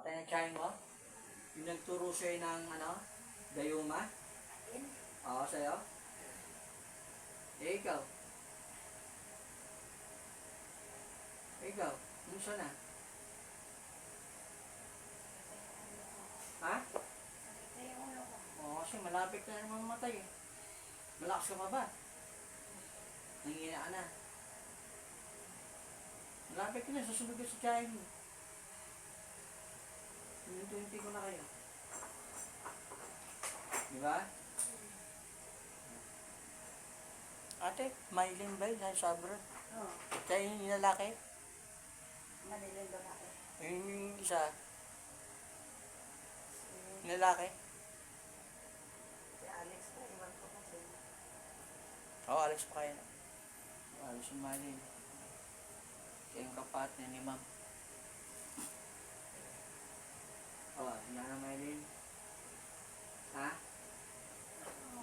Patay na tiyahin mo? Yung nagturo sa'yo ng ano? Dayuma? Oo, sa'yo? Eh, ikaw? Ikaw? Kumusta na? Ha? Oo, kasi malapit ka na naman mamatay eh. Malakas ka pa ba? Nangina ka na. Malapit ka na, susunod ka sa tiyahin mo. Hinunti ko na kayo. Di ba? Ate, Maylin ba yun? Sa abroad? Oo. Kaya yung lalaki? Malilim babae. Yung isa? Yung lalaki? Si Alex po, iwan ko kasi. Oo, Alex pa kayo na. Alex yung Maylin. Kaya yung kapatid ni Ma'am. Oo, yan ang Maylin. Ha?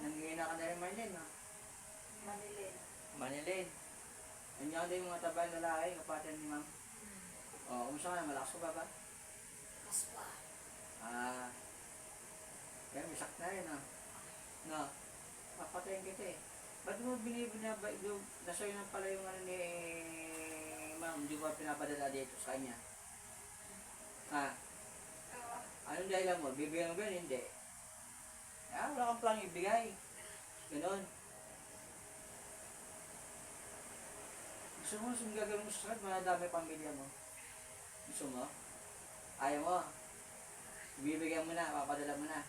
Nangihina ka na rin Maylin, ha? Malilim. Manilin. Nandiyan din yung mga tabay lalaki, kapatid ni Ma'am. Oo, kumusta ka na? Malakas ka ba? Kaspa. Ah, kaya may sakit na rin, ha? No, papatayin kita eh. Ba't mo binibinaba, nasa'yo na pala yung ano ni Ma'am, di ba pinapadala dito sa kanya? Ha? Anong dahilan mo? Bibigyan mo ba yun? Hindi. Ah, wala kang planong ibigay. Ganon. Gusto mo, yung gagawin mo sa sakit, madami pamilya mo. Gusto mo? Ayaw mo? Bibigyan mo na, papadala mo na.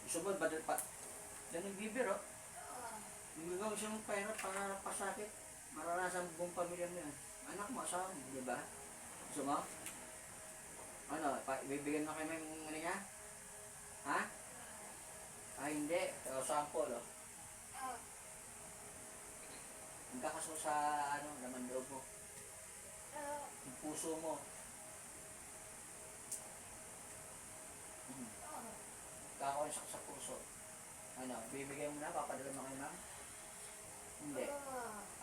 Gusto mo, badal pa. Yan yung bibiro. Yung gagawin siya mong pera para pasakit. Maranasan buong pamilya mo yan. Anak mo, asawa mo, di ba? Gusto mo? Ano, bibigyan mo kayo ng ano niya? Ha? Ah, hindi. So, sample, oh. Magkakaso sa, ano, laman loob mo. Yung puso mo. Kakakonsak sa puso. Ano, bibigyan mo na, papadala mo kay Ma'am? Hindi.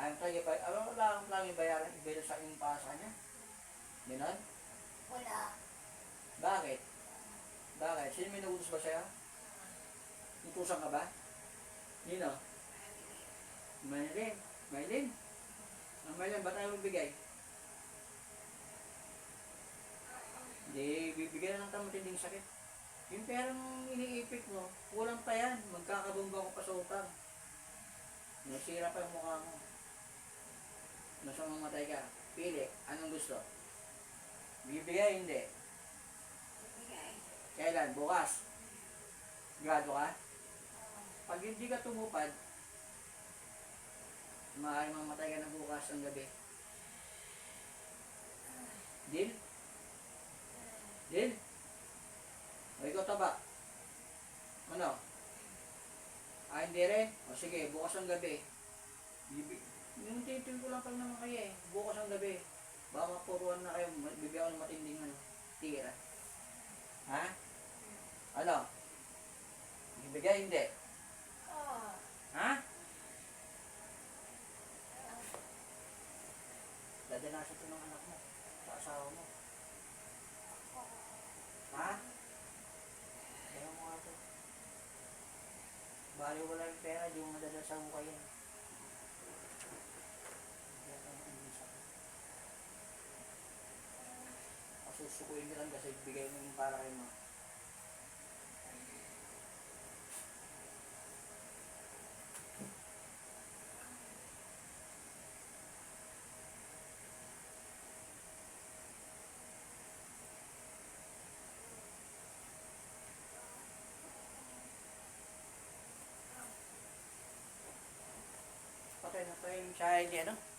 Ayaw tayo ba? Wala kang planong ibayaran, ibigay sa inyong para sa kanya? Ganon? Wala. Bakit? Bakit? Sino may nagutos ba sa'yo? Utusan ka ba? Nino? Maylin. Maylin? Ang Maylin, ba't tayo magbigay? Hindi, bibigyan na ng matinding sakit. Yung perang iniipit mo, kulang pa yan. Magkakabumba ko pa sa utang. Nasira pa yung mukha mo. Nasa mamatay ka. Pili, anong gusto? Bibigay, hindi. Bibigay. Kailan? Bukas? Grado ka? Pag hindi ka tumupad, maaaring mamatay ka na bukas ng gabi. Deal? Deal? O ikaw taba? Ano? Ah, hindi rin? O sige, bukas ang gabi. Yung titin ko lang pala naman kayo eh. Bukas ang gabi. Baka mapuruan na kayo, bibigyan ko ng matinding ano, tira. Ha? Ano? Bibigay, hindi? Ha? Dadanasan ito ng anak mo, sa asawa mo. Ha? Kaya mo nga ito. Bali wala yung pera, di mo madala sa hukay yan. Susukuin ka lang kasi bigay mo yung para kayo mo. Patay na pa yung child, ano?